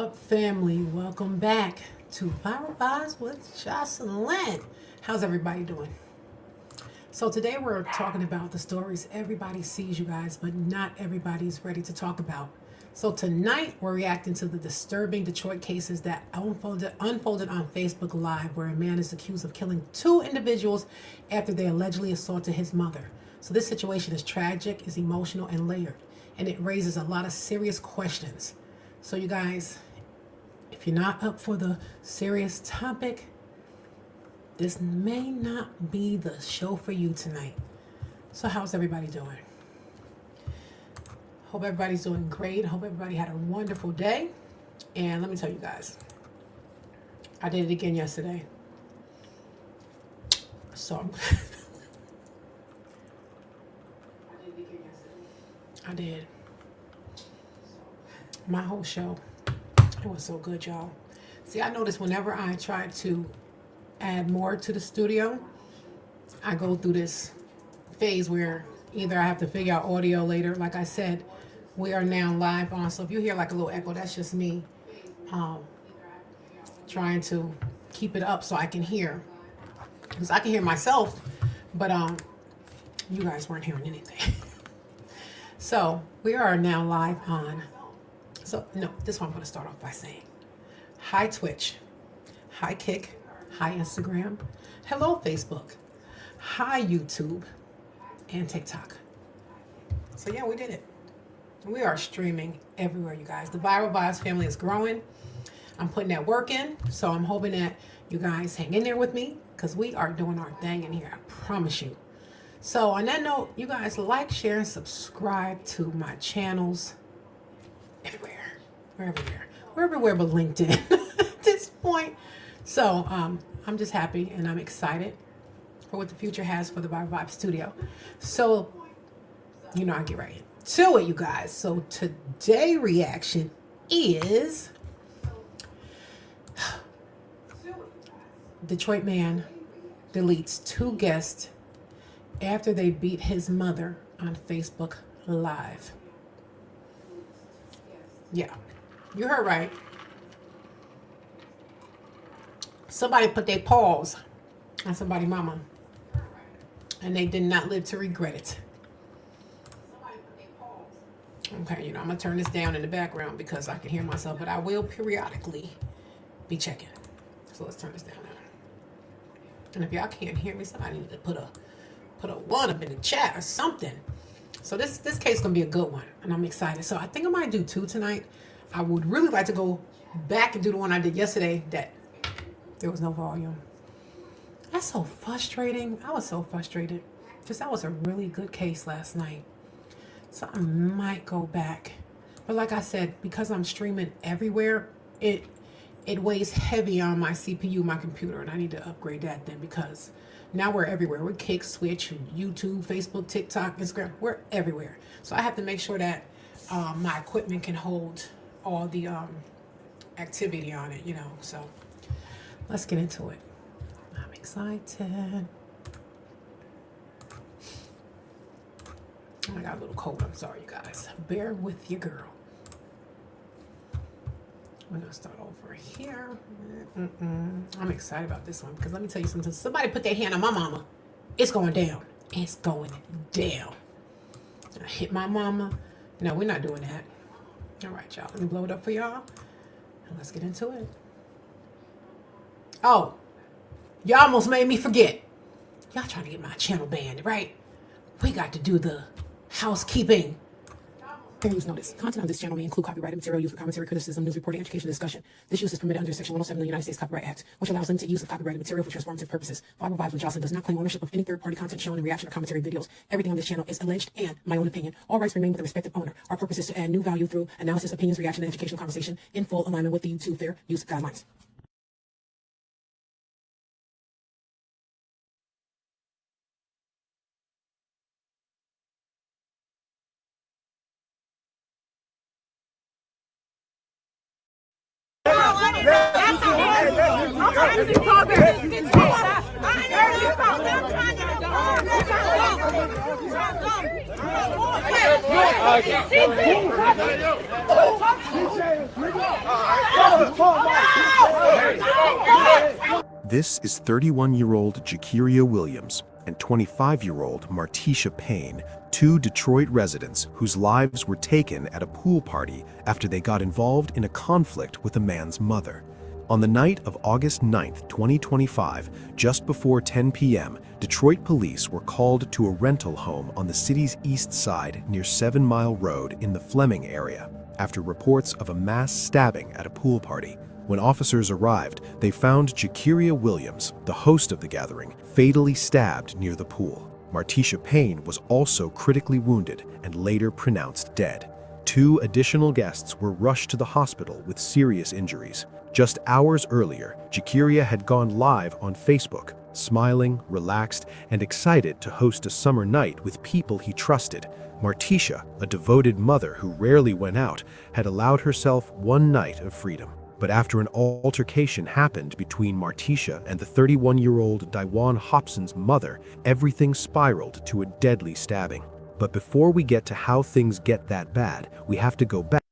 up, family? Welcome back to Homicide with Jocelyn. How's everybody doing? So today we're talking about the stories everybody sees, you guys, but not everybody's ready to talk about. So tonight we're reacting to the disturbing Detroit cases that unfolded on Facebook Live, where a man is accused of killing two individuals after they allegedly assaulted his mother. So this situation is tragic, is emotional, and layered, and it raises a lot of serious questions. So you guys, if you're not up for the serious topic, this may not be the show for you tonight. So how's everybody doing? Hope everybody's doing great. Hope everybody had a wonderful day. And let me tell you guys, I did it again yesterday. So I did. My whole show. It was so good, y'all. See, I noticed whenever I try to add more to the studio, I go through this phase where either I have to figure out audio later. Like I said, we are now live on. So if you hear like a little echo, that's just me trying to keep it up so I can hear. Because I can hear myself, but you guys weren't hearing anything. So we are now live on. So, no, this one I'm going to start off by saying, hi Twitch, hi Kick, hi Instagram, hello Facebook, hi YouTube, and TikTok. So yeah, we did it. We are streaming everywhere, you guys. The Viral Vibes family is growing. I'm putting that work in, so I'm hoping that you guys hang in there with me, because we are doing our thing in here, I promise you. So on that note, you guys like, share, and subscribe to my channels. Everywhere. We're everywhere. We're everywhere but LinkedIn at this point. So I'm just happy and I'm excited for what the future has for the Vibe Vibe Studio. So, you know, I get right to it, you guys. So today reaction is Detroit man deletes two guests after they beat his mother on Facebook Live. Yeah, you heard right. Somebody put their paws on somebody's mama, and they did not live to regret it. Okay, you know, I'm going to turn this down in the background because I can hear myself, but I will periodically be checking. So let's turn this down now. And if y'all can't hear me, somebody need to put a one up in the chat or something. So this case is going to be a good one, and I'm excited. So I think I might do two tonight. I would really like to go back and do the one I did yesterday that there was no volume. That's so frustrating. I was so frustrated because that was a really good case last night. So I might go back. But like I said, because I'm streaming everywhere, it weighs heavy on my CPU, my computer, and I need to upgrade that then, because now we're everywhere. We're Kick, Switch, YouTube, Facebook, TikTok, Instagram. We're everywhere. So I have to make sure that my equipment can hold all the activity on it, you know. So let's get into it. I'm excited. I got a little cold. I'm sorry, you guys. Bear with your girl. We're going to start over here. I'm excited about this one because let me tell you something. Somebody put their hand on my mama. It's going down. It's going down. I hit my mama. No, we're not doing that. All right, y'all. Let me blow it up for y'all. And let's get into it. Oh, y'all almost made me forget. Y'all trying to get my channel banned, right? We got to do the housekeeping. Fair use notice. Content on this channel may include copyrighted material used for commentary, criticism, news reporting, education, discussion. This use is permitted under Section 107 of the United States Copyright Act, which allows limited use of copyrighted material for transformative purposes. Viral Vibes with Jocelyn does not claim ownership of any third-party content shown in reaction to commentary videos. Everything on this channel is alleged and my own opinion. All rights remain with the respective owner. Our purpose is to add new value through analysis, opinions, reaction, and educational conversation in full alignment with the YouTube fair use guidelines. This is 31-year-old Jakiria Williams and 25-year-old Martisha Payne, two Detroit residents whose lives were taken at a pool party after they got involved in a conflict with a man's mother. On the night of August 9, 2025, just before 10 p.m., Detroit police were called to a rental home on the city's east side near 7 Mile Road in the Fleming area after reports of a mass stabbing at a pool party. When officers arrived, they found Jakiria Williams, the host of the gathering, fatally stabbed near the pool. Martisha Payne was also critically wounded and later pronounced dead. Two additional guests were rushed to the hospital with serious injuries. Just hours earlier, Jakiria had gone live on Facebook, smiling, relaxed, and excited to host a summer night with people he trusted. Martisha, a devoted mother who rarely went out, had allowed herself one night of freedom. But after an altercation happened between Martisha and the 31-year-old Daiwan Hobson's mother, everything spiraled to a deadly stabbing. But before we get to how things get that bad, we have to go back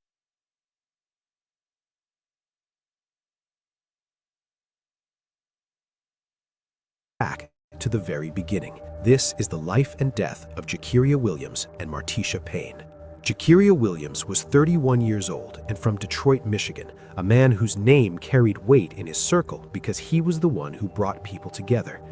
to the very beginning. This is the life and death of Jakiria Williams and Martisha Payne. Jakiria Williams was 31 years old and from Detroit, Michigan, a man whose name carried weight in his circle because he was the one who brought people together.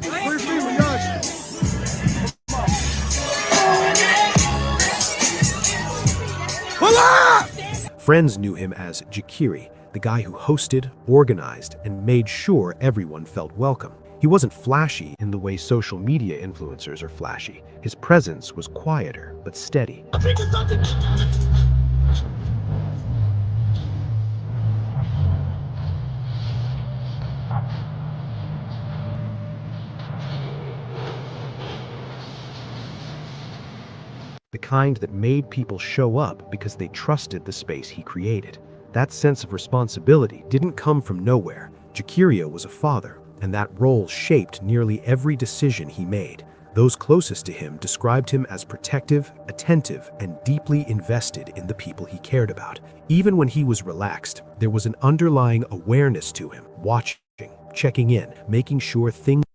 Friends knew him as Jakiri, the guy who hosted, organized, and made sure everyone felt welcome. He wasn't flashy in the way social media influencers are flashy. His presence was quieter but steady. The kind that made people show up because they trusted the space he created. That sense of responsibility didn't come from nowhere. Jakiria was a father, and that role shaped nearly every decision he made. Those closest to him described him as protective, attentive, and deeply invested in the people he cared about. Even when he was relaxed, there was an underlying awareness to him, watching, checking in, making sure things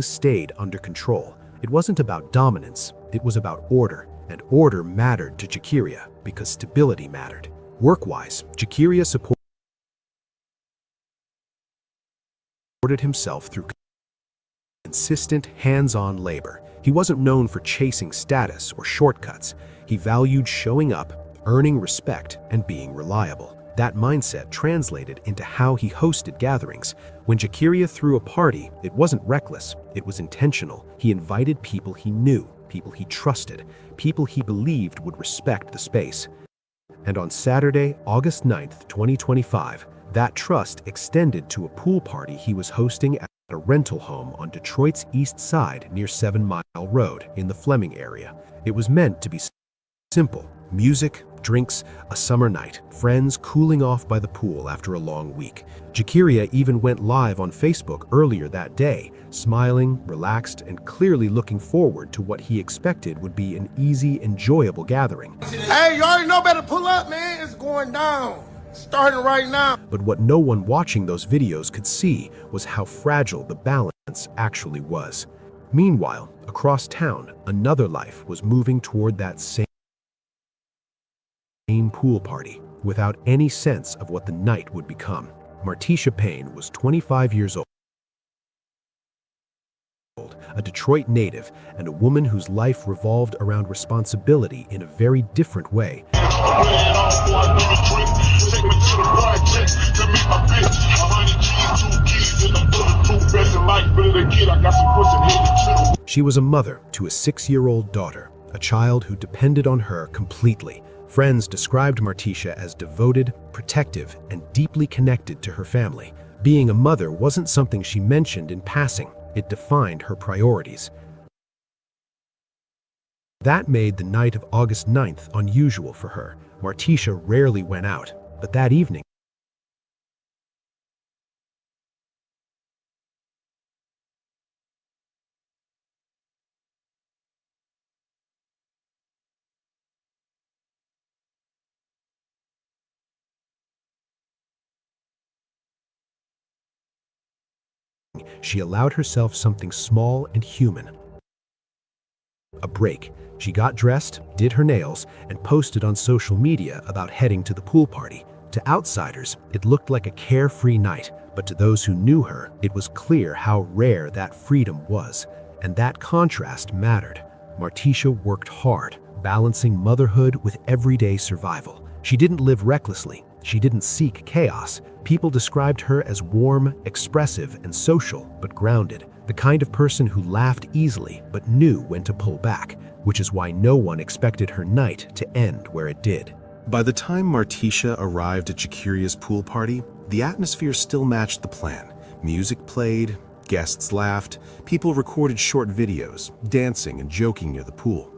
stayed under control. It wasn't about dominance, it was about order, and order mattered to Jakiria because stability mattered. Work-wise, Jakiria supported himself through consistent, hands-on labor. He wasn't known for chasing status or shortcuts. He valued showing up, earning respect, and being reliable. That mindset translated into how he hosted gatherings. When Jakiria threw a party, it wasn't reckless, it was intentional. He invited people he knew, people he trusted, people he believed would respect the space. And on Saturday, August 9th, 2025, that trust extended to a pool party he was hosting at a rental home on Detroit's east side near 7 Mile Road in the Fleming area. It was meant to be simple: music, drinks, a summer night, friends cooling off by the pool after a long week. Jakiria even went live on Facebook earlier that day, smiling, relaxed, and clearly looking forward to what he expected would be an easy, enjoyable gathering. Hey, you already know better pull up, man. It's going down. Starting right now. But what no one watching those videos could see was how fragile the balance actually was. Meanwhile, across town, another life was moving toward that same pool party, without any sense of what the night would become. Martisha Payne was 25 years old a Detroit native, and a woman whose life revolved around responsibility in a very different way. She was a mother to a 6-year-old daughter, a child who depended on her completely. Friends described Martisha as devoted, protective, and deeply connected to her family. Being a mother wasn't something she mentioned in passing. It defined her priorities. That made the night of August 9th unusual for her. Martisha rarely went out, but that evening, she allowed herself something small and human. A break. She got dressed, did her nails, and posted on social media about heading to the pool party. To outsiders, it looked like a carefree night, but to those who knew her, it was clear how rare that freedom was. And that contrast mattered. Martisha worked hard, balancing motherhood with everyday survival. She didn't live recklessly. She didn't seek chaos. People described her as warm, expressive, and social, but grounded. The kind of person who laughed easily, but knew when to pull back, which is why no one expected her night to end where it did. By the time Martisha arrived at Jakiria's pool party, the atmosphere still matched the plan. Music played, guests laughed, people recorded short videos, dancing and joking near the pool.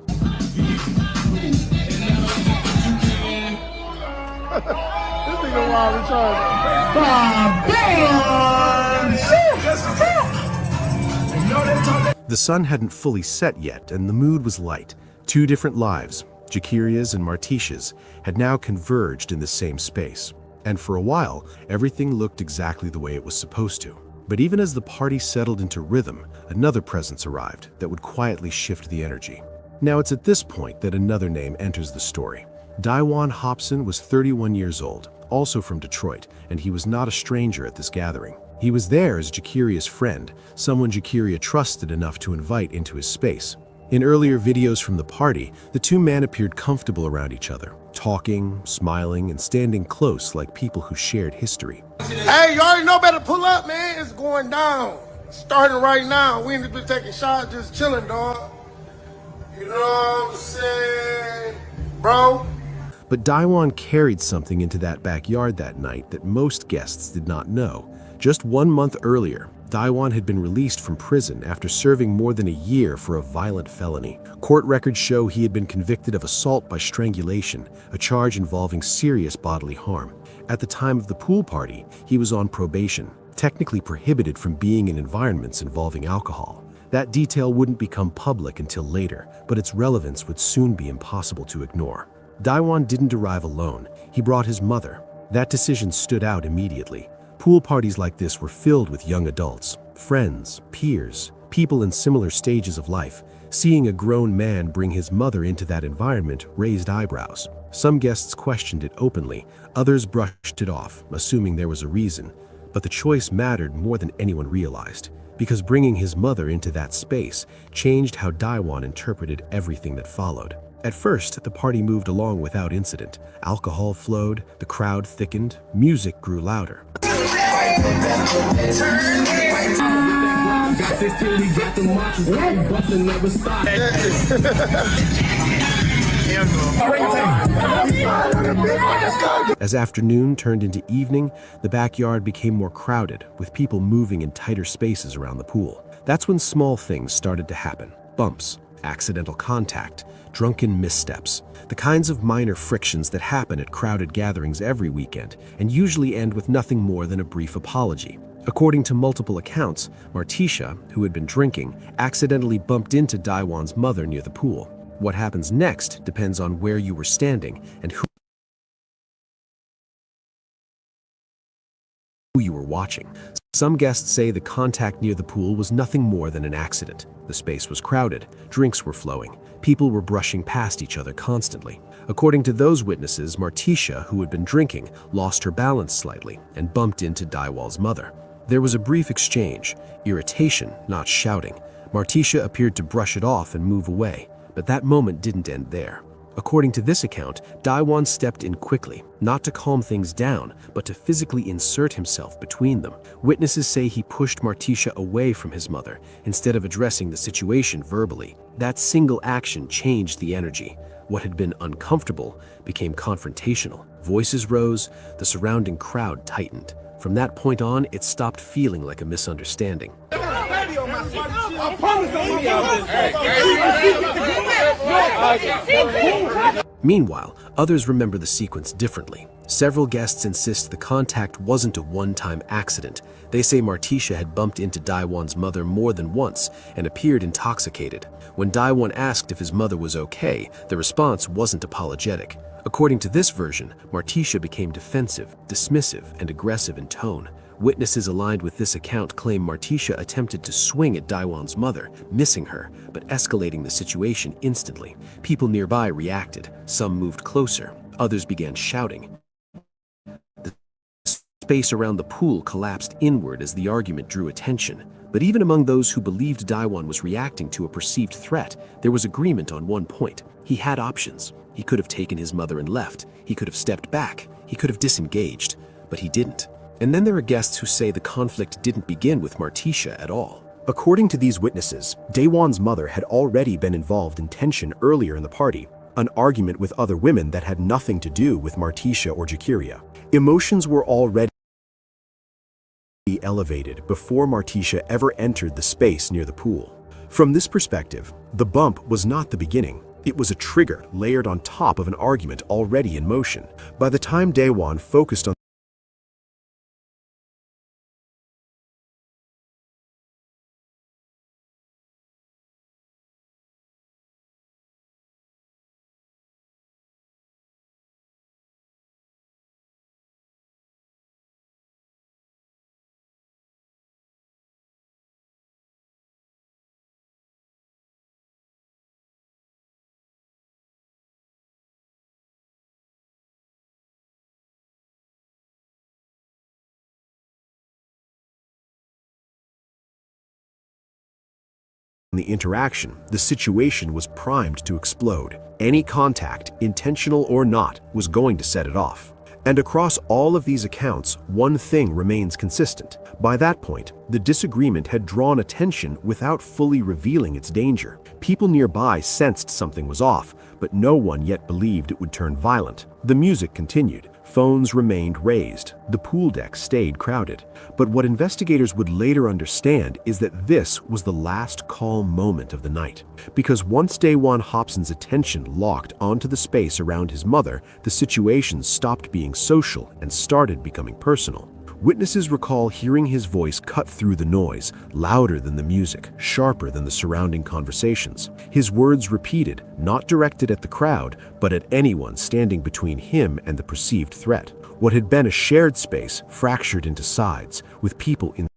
The sun hadn't fully set yet, and the mood was light. Two different lives, Jakiria's and Martisha's, had now converged in the same space. And for a while, everything looked exactly the way it was supposed to. But even as the party settled into rhythm, another presence arrived that would quietly shift the energy. Now it's at this point that another name enters the story. Daiwan Hobson was 31 years old, also from Detroit, and he was not a stranger at this gathering. He was there as Jakiria's friend, someone Jakiria trusted enough to invite into his space. In earlier videos from the party, the two men appeared comfortable around each other, talking, smiling, and standing close like people who shared history. Hey, you already know better pull up, man. It's going down. Starting right now. We ain't just been taking shots, just chilling, dog. You know what I'm saying, bro? But Daiwan carried something into that backyard that night that most guests did not know. Just 1 month earlier, Daiwan had been released from prison after serving more than a year for a violent felony. Court records show he had been convicted of assault by strangulation, a charge involving serious bodily harm. At the time of the pool party, he was on probation, technically prohibited from being in environments involving alcohol. That detail wouldn't become public until later, but its relevance would soon be impossible to ignore. Daiwan didn't arrive alone. He brought his mother. That decision stood out immediately. Pool parties like this were filled with young adults, friends, peers, people in similar stages of life. Seeing a grown man bring his mother into that environment raised eyebrows. Some guests questioned it openly, others brushed it off, assuming there was a reason. But the choice mattered more than anyone realized, because bringing his mother into that space changed how Daiwan interpreted everything that followed. At first, the party moved along without incident. Alcohol flowed, the crowd thickened, music grew louder. As afternoon turned into evening, the backyard became more crowded, with people moving in tighter spaces around the pool. That's when small things started to happen. Bumps, accidental contact, drunken missteps, the kinds of minor frictions that happen at crowded gatherings every weekend and usually end with nothing more than a brief apology. According to multiple accounts, Martisha, who had been drinking, accidentally bumped into Daiwan's mother near the pool. What happens next depends on where you were standing and who you were watching. Some guests say the contact near the pool was nothing more than an accident. The space was crowded, drinks were flowing, people were brushing past each other constantly. According to those witnesses, Martisha, who had been drinking, lost her balance slightly and bumped into Daiwan's mother. There was a brief exchange, irritation, not shouting, Martisha appeared to brush it off and move away, but that moment didn't end there. According to this account, Daiwan stepped in quickly, not to calm things down, but to physically insert himself between them. Witnesses say he pushed Martisha away from his mother, instead of addressing the situation verbally. That single action changed the energy. What had been uncomfortable became confrontational. Voices rose, the surrounding crowd tightened. From that point on, it stopped feeling like a misunderstanding. Meanwhile, others remember the sequence differently. Several guests insist the contact wasn't a one-time accident. They say Martisha had bumped into Daiwan's mother more than once and appeared intoxicated. When Daiwan asked if his mother was okay, the response wasn't apologetic. According to this version, Martisha became defensive, dismissive, and aggressive in tone. Witnesses aligned with this account claim Martisha attempted to swing at Daiwan's mother, missing her, but escalating the situation instantly. People nearby reacted. Some moved closer. Others began shouting. The space around the pool collapsed inward as the argument drew attention. But even among those who believed Daiwan was reacting to a perceived threat, there was agreement on one point. He had options. He could have taken his mother and left. He could have stepped back. He could have disengaged. But he didn't. And then there are guests who say the conflict didn't begin with Martisha at all. According to these witnesses, Daiwan's mother had already been involved in tension earlier in the party, an argument with other women that had nothing to do with Martisha or Jakiria. Emotions were already elevated before Martisha ever entered the space near the pool. From this perspective, the bump was not the beginning. It was a trigger layered on top of an argument already in motion. By the time Daiwan focused on the interaction, the situation was primed to explode. Any contact, intentional or not, was going to set it off. And across all of these accounts, one thing remains consistent. By that point, the disagreement had drawn attention without fully revealing its danger. People nearby sensed something was off, but no one yet believed it would turn violent. The music continued. Phones remained raised. The pool deck stayed crowded. But what investigators would later understand is that this was the last calm moment of the night. Because once Daiwan Hobson's attention locked onto the space around his mother, the situation stopped being social and started becoming personal. Witnesses recall hearing his voice cut through the noise, louder than the music, sharper than the surrounding conversations. His words repeated, not directed at the crowd, but at anyone standing between him and the perceived threat. What had been a shared space fractured into sides, with people in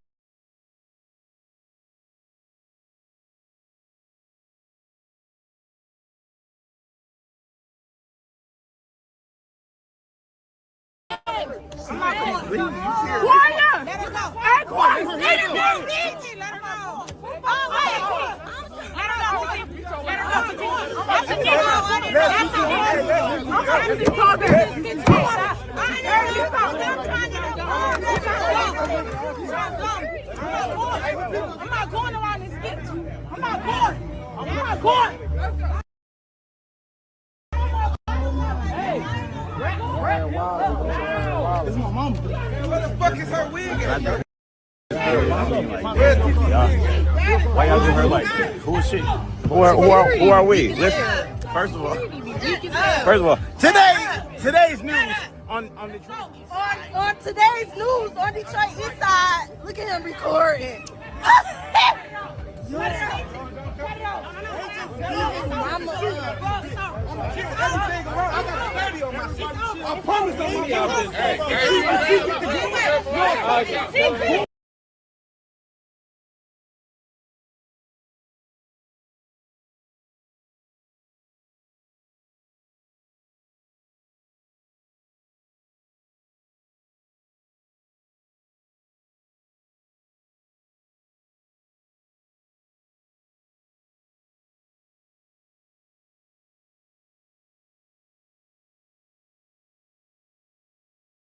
I'm not going around this bitch. I'm not going. It's my mama. Where the fuck is her wig at? Why y'all do her like that? Who is she? Who are we? Listen, first of all, today's news on Detroit East Side. On today's news on Detroit East Side, look at him recording. I promise I'm not.